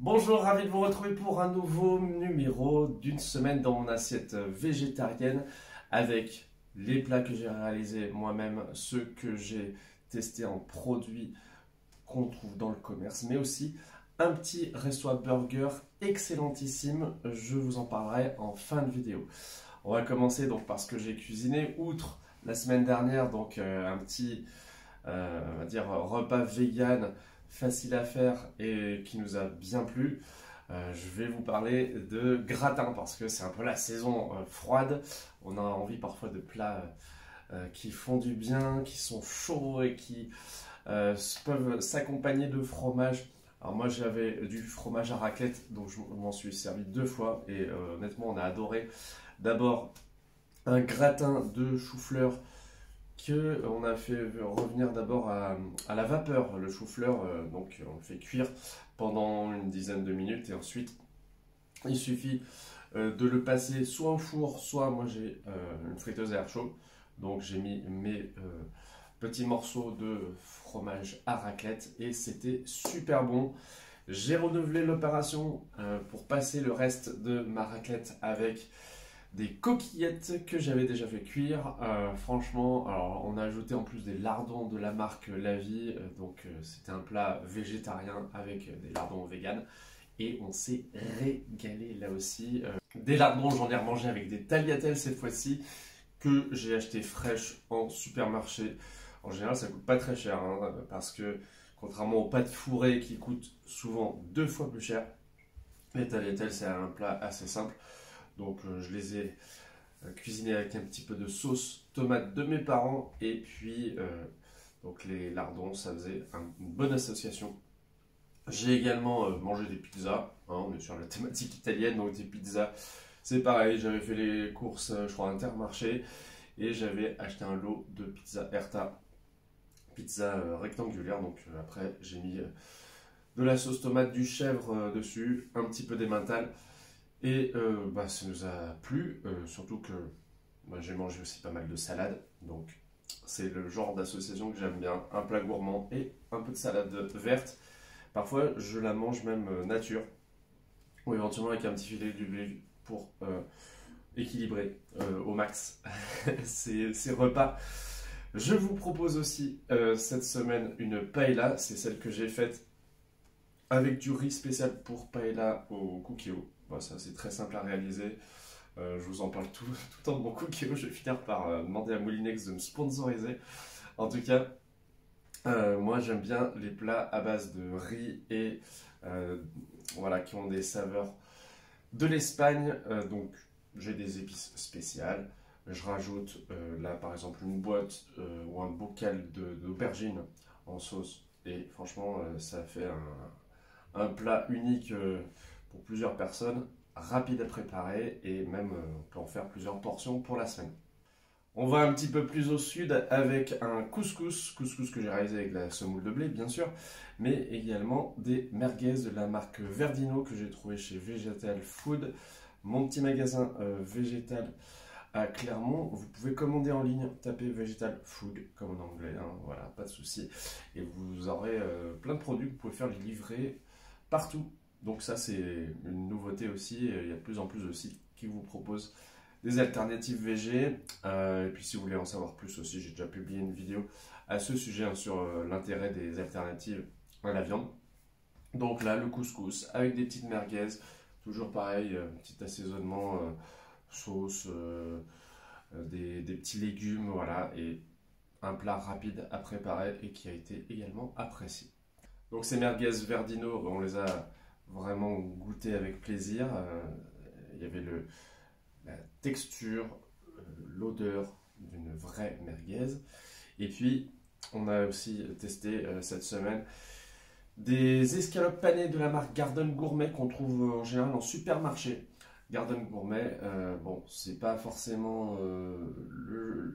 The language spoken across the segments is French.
Bonjour, ravi de vous retrouver pour un nouveau numéro d'une semaine dans mon assiette végétarienne avec les plats que j'ai réalisés moi-même, ceux que j'ai testés en produits qu'on trouve dans le commerce, mais aussi un petit resto à burger excellentissime. Je vous en parlerai en fin de vidéo. On va commencer donc par ce que j'ai cuisiné, outre la semaine dernière, donc un petit on va dire, repas vegan facile à faire et qui nous a bien plu. Je vais vous parler de gratin parce que c'est un peu la saison froide. On a envie parfois de plats qui font du bien, qui sont chauds et qui peuvent s'accompagner de fromage. Alors moi j'avais du fromage à raclette, donc je m'en suis servi 2 fois et honnêtement on a adoré. D'abord un gratin de chou-fleur que on a fait revenir d'abord à la vapeur. Le chou-fleur, donc on le fait cuire pendant une dizaine de minutes et ensuite il suffit de le passer soit au four, soit moi j'ai une friteuse à air chaud. Donc j'ai mis mes petits morceaux de fromage à raclette et c'était super bon. J'ai renouvelé l'opération pour passer le reste de ma raclette avec des coquillettes que j'avais déjà fait cuire. Franchement, alors on a ajouté en plus des lardons de la marque La Vie, donc c'était un plat végétarien avec des lardons vegan et on s'est régalé là aussi. Des lardons, j'en ai remangé avec des tagliatelles cette fois-ci que j'ai acheté fraîches en supermarché. En général, ça coûte pas très cher parce que contrairement aux pâtes fourrées qui coûtent souvent 2 fois plus cher, les tagliatelles c'est un plat assez simple. Donc je les ai cuisinés avec un petit peu de sauce tomate de mes parents et puis donc les lardons, ça faisait une bonne association. J'ai également mangé des pizzas, on est sur la thématique italienne, donc des pizzas, c'est pareil, j'avais fait les courses, je crois, Intermarché et j'avais acheté un lot de pizza Herta, pizza rectangulaire, donc après j'ai mis de la sauce tomate, du chèvre dessus, un petit peu d'emmental. Et ça nous a plu, surtout que j'ai mangé aussi pas mal de salade, donc c'est le genre d'association que j'aime bien, un plat gourmand et un peu de salade verte. Parfois je la mange même nature, ou éventuellement avec un petit filet d'huile pour équilibrer au max ces repas. Je vous propose aussi cette semaine une paella, c'est celle que j'ai faite avec du riz spécial pour paella au cookéo. Bon, ça c'est très simple à réaliser. Je vous en parle tout le temps de mon cookéo. Je vais finir par demander à Moulinex de me sponsoriser. En tout cas, moi j'aime bien les plats à base de riz et voilà, qui ont des saveurs de l'Espagne. Donc j'ai des épices spéciales. Je rajoute là par exemple une boîte ou un bocal d'aubergines en sauce. Et franchement, ça fait un plat unique pour plusieurs personnes, rapide à préparer et même on peut en faire plusieurs portions pour la semaine. On va un petit peu plus au sud avec un couscous que j'ai réalisé avec la semoule de blé bien sûr, mais également des merguez de la marque Verdino que j'ai trouvé chez Vegetal Food, mon petit magasin végétal à Clermont. Vous pouvez commander en ligne, taper Vegetal Food comme en anglais, voilà, pas de souci, et vous aurez plein de produits, vous pouvez faire les livrer partout. Donc ça c'est une nouveauté aussi, il y a de plus en plus de sites qui vous proposent des alternatives végé. Et puis si vous voulez en savoir plus aussi, j'ai déjà publié une vidéo à ce sujet sur l'intérêt des alternatives à la viande. Donc là le couscous avec des petites merguez, toujours pareil, petit assaisonnement, sauce, des petits légumes, voilà, et un plat rapide à préparer et qui a été également apprécié. Donc ces merguez Verdino, on les a vraiment goûtées avec plaisir. Il y avait la texture, l'odeur d'une vraie merguez. Et puis on a aussi testé cette semaine des escalopes panées de la marque Garden Gourmet qu'on trouve en général en supermarché. Garden Gourmet, bon, c'est pas forcément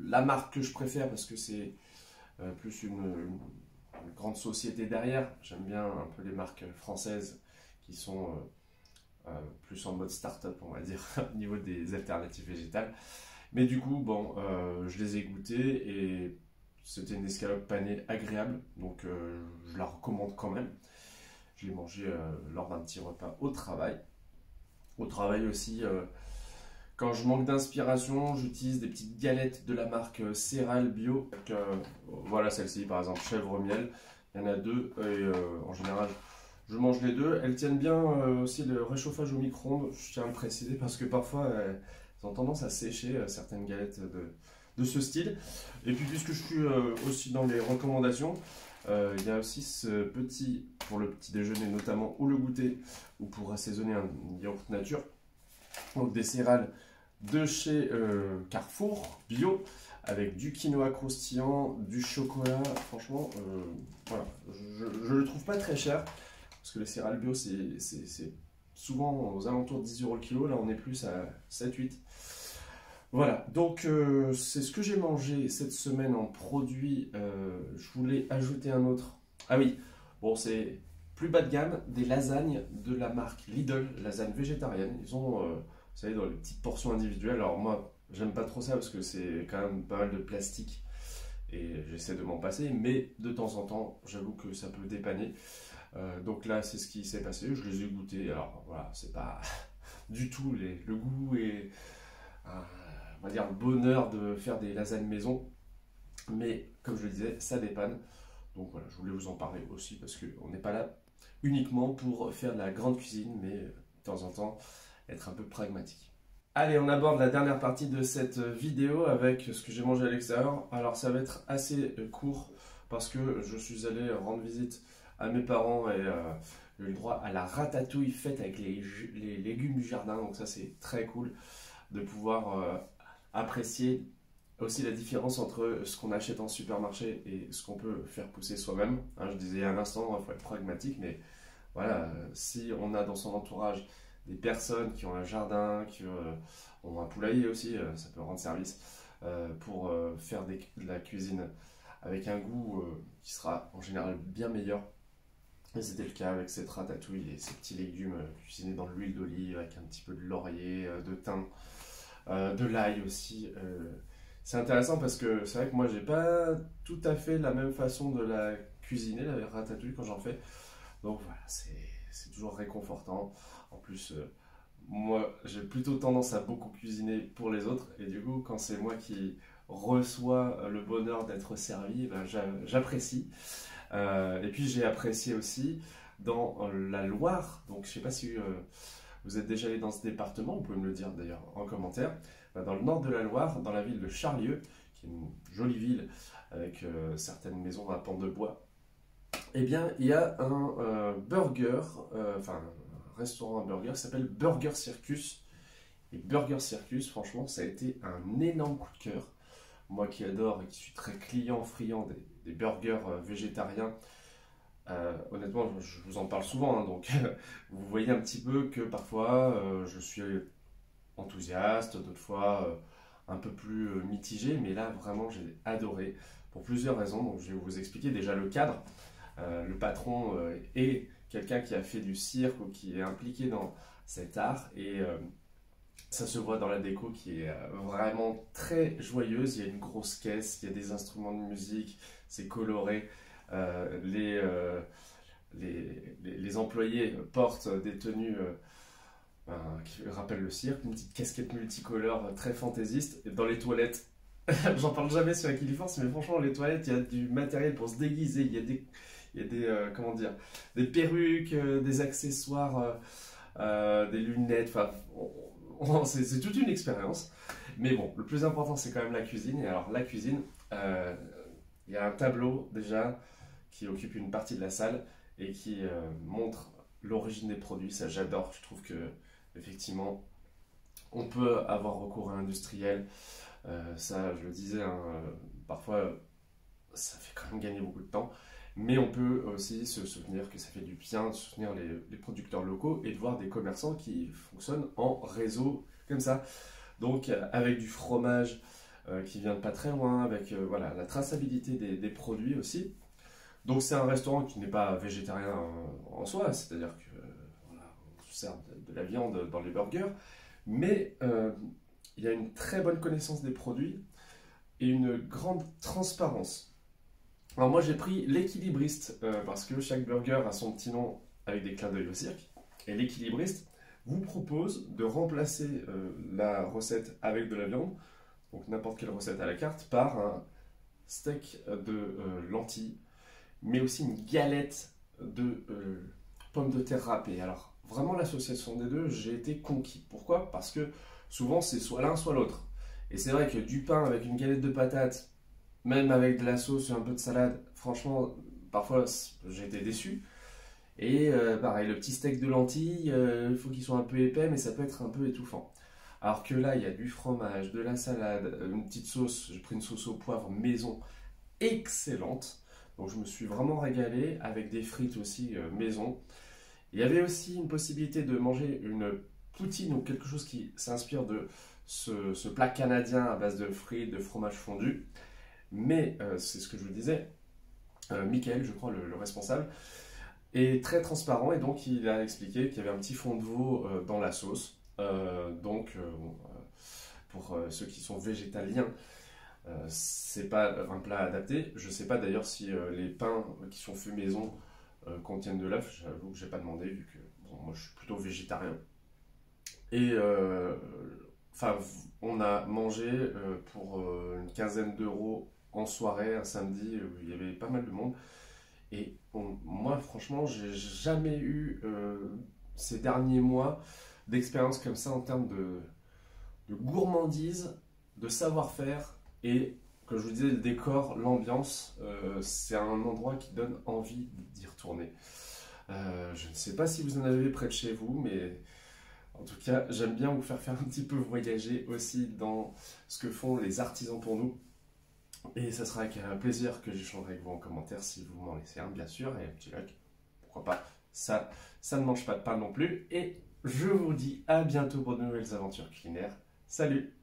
la marque que je préfère parce que c'est plus une grande société derrière. J'aime bien un peu les marques françaises qui sont plus en mode start-up, on va dire, au niveau des alternatives végétales. Mais du coup, bon, je les ai goûtées et c'était une escalope panée agréable, donc je la recommande quand même. Je l'ai mangé lors d'un petit repas au travail. Au travail aussi, quand je manque d'inspiration, j'utilise des petites galettes de la marque Céral Bio. Donc, voilà celle-ci par exemple, chèvre miel. Il y en a deux et en général je mange les deux. Elles tiennent bien aussi le réchauffage au micro-ondes, je tiens à le préciser parce que parfois elles ont tendance à sécher certaines galettes de ce style. Et puis puisque je suis aussi dans les recommandations, il y a aussi ce petit, pour le petit déjeuner notamment, ou le goûter, ou pour assaisonner un yaourt nature. Donc des céréales de chez Carrefour, bio, avec du quinoa croustillant, du chocolat. Franchement, voilà, je le trouve pas très cher, parce que les céréales bio, c'est souvent aux alentours de 10 € le kilo. Là, on est plus à 7-8. Voilà, donc c'est ce que j'ai mangé cette semaine en produit. Je voulais ajouter un autre. Ah oui, bon, c'est plus bas de gamme, des lasagnes de la marque Lidl, lasagne végétarienne. Ils ont, vous savez, dans les petites portions individuelles. Alors moi, j'aime pas trop ça parce que c'est quand même pas mal de plastique et j'essaie de m'en passer, mais de temps en temps, j'avoue que ça peut dépanner. Donc là, c'est ce qui s'est passé. Je les ai goûtés. Alors voilà, c'est pas du tout le goût et on va dire le bonheur de faire des lasagnes maison, mais comme je le disais, ça dépanne. Donc voilà, je voulais vous en parler aussi parce qu'on n'est pas là uniquement pour faire de la grande cuisine, mais de temps en temps être un peu pragmatique. Allez, on aborde la dernière partie de cette vidéo avec ce que j'ai mangé à l'extérieur. Alors ça va être assez court parce que je suis allé rendre visite à mes parents et j'ai eu le droit à la ratatouille faite avec les légumes du jardin. Donc ça c'est très cool de pouvoir apprécier aussi la différence entre ce qu'on achète en supermarché et ce qu'on peut faire pousser soi-même. Hein, je disais à l'instant, il faut être pragmatique, mais voilà, si on a dans son entourage des personnes qui ont un jardin, qui ont un poulailler aussi, ça peut rendre service pour faire de la cuisine avec un goût qui sera en général bien meilleur. Et c'était le cas avec cette ratatouille et ces petits légumes cuisinés dans l'huile d'olive avec un petit peu de laurier, de thym, de l'ail aussi. C'est intéressant parce que c'est vrai que moi j'ai pas tout à fait la même façon de la cuisiner, la ratatouille quand j'en fais. Donc voilà, c'est toujours réconfortant. En plus, moi j'ai plutôt tendance à beaucoup cuisiner pour les autres. Et du coup, quand c'est moi qui reçois le bonheur d'être servi, ben, j'apprécie. Et puis j'ai apprécié aussi dans la Loire. Donc je sais pas si vous êtes déjà allé dans ce département, vous pouvez me le dire d'ailleurs en commentaire. Dans le nord de la Loire, dans la ville de Charlieu, qui est une jolie ville avec certaines maisons à pans de bois, eh bien, il y a un burger, enfin un restaurant à burger qui s'appelle Burger Circus. Et Burger Circus, franchement, ça a été un énorme coup de cœur. Moi qui adore et qui suis très friand des burgers végétariens, honnêtement, je vous en parle souvent, hein, donc vous voyez un petit peu que parfois je suis enthousiaste, d'autres fois un peu plus mitigé, mais là vraiment j'ai adoré pour plusieurs raisons. Donc je vais vous expliquer déjà le cadre. Le patron est quelqu'un qui a fait du cirque ou qui est impliqué dans cet art et ça se voit dans la déco qui est vraiment très joyeuse. Il y a une grosse caisse, il y a des instruments de musique, c'est coloré. Les employés portent des tenues qui rappellent le cirque, une petite casquette multicolore très fantaisiste. Et dans les toilettes, j'en parle jamais sur Equiliforce, mais franchement, les toilettes, il y a du matériel pour se déguiser. Il y a des comment dire, des perruques, des accessoires, des lunettes. Enfin, c'est toute une expérience. Mais bon, le plus important, c'est quand même la cuisine. Et alors, la cuisine, il y a un tableau déjà qui occupe une partie de la salle et qui montre l'origine des produits. Ça, j'adore. Je trouve que effectivement, on peut avoir recours à l'industriel. Ça, je le disais, hein, parfois, ça fait quand même gagner beaucoup de temps. Mais on peut aussi se souvenir que ça fait du bien de soutenir les producteurs locaux et de voir des commerçants qui fonctionnent en réseau comme ça. Donc, avec du fromage qui vient de pas très loin, avec voilà, la traçabilité des produits aussi. Donc, c'est un restaurant qui n'est pas végétarien en soi, c'est-à-dire que voilà, on se sert de la viande dans les burgers, mais il y a une très bonne connaissance des produits et une grande transparence. Alors moi j'ai pris l'équilibriste parce que chaque burger a son petit nom avec des clins d'œil au cirque. Et l'équilibriste vous propose de remplacer la recette avec de la viande, donc n'importe quelle recette à la carte, par un steak de lentilles, mais aussi une galette de pommes de terre râpées. Alors, vraiment, l'association des deux, j'ai été conquis. Pourquoi? Parce que souvent, c'est soit l'un, soit l'autre. Et c'est vrai que du pain avec une galette de patates, même avec de la sauce et un peu de salade, franchement, parfois, j'ai été déçu. Et pareil, le petit steak de lentilles, il faut qu'il soit un peu épais, mais ça peut être un peu étouffant. Alors que là, il y a du fromage, de la salade, une petite sauce, j'ai pris une sauce au poivre maison excellente. Donc je me suis vraiment régalé avec des frites aussi maison. Il y avait aussi une possibilité de manger une poutine ou quelque chose qui s'inspire de ce plat canadien à base de frites, de fromage fondu. Mais c'est ce que je vous disais, Michael, je crois, le responsable, est très transparent et donc il a expliqué qu'il y avait un petit fond de veau dans la sauce. Pour ceux qui sont végétaliens, c'est pas un plat adapté. Je sais pas d'ailleurs si les pains qui sont faits maison contiennent de l'œuf. J'avoue que j'ai pas demandé vu que bon, moi je suis plutôt végétarien. Et enfin, on a mangé pour une quinzaine d'euros en soirée un samedi où il y avait pas mal de monde. Et moi, franchement, j'ai jamais eu ces derniers mois d'expérience comme ça en termes de gourmandise, de savoir-faire et, comme je vous disais, le décor, l'ambiance. C'est un endroit qui donne envie d'y retourner. Je ne sais pas si vous en avez près de chez vous, mais en tout cas, j'aime bien vous faire un petit peu voyager aussi dans ce que font les artisans pour nous. Et ça sera avec un plaisir que j'échangerai avec vous en commentaire si vous m'en laissez un, bien sûr, et un petit like, pourquoi pas. Ça ne mange pas de pain non plus. Et je vous dis à bientôt pour de nouvelles aventures culinaires. Salut!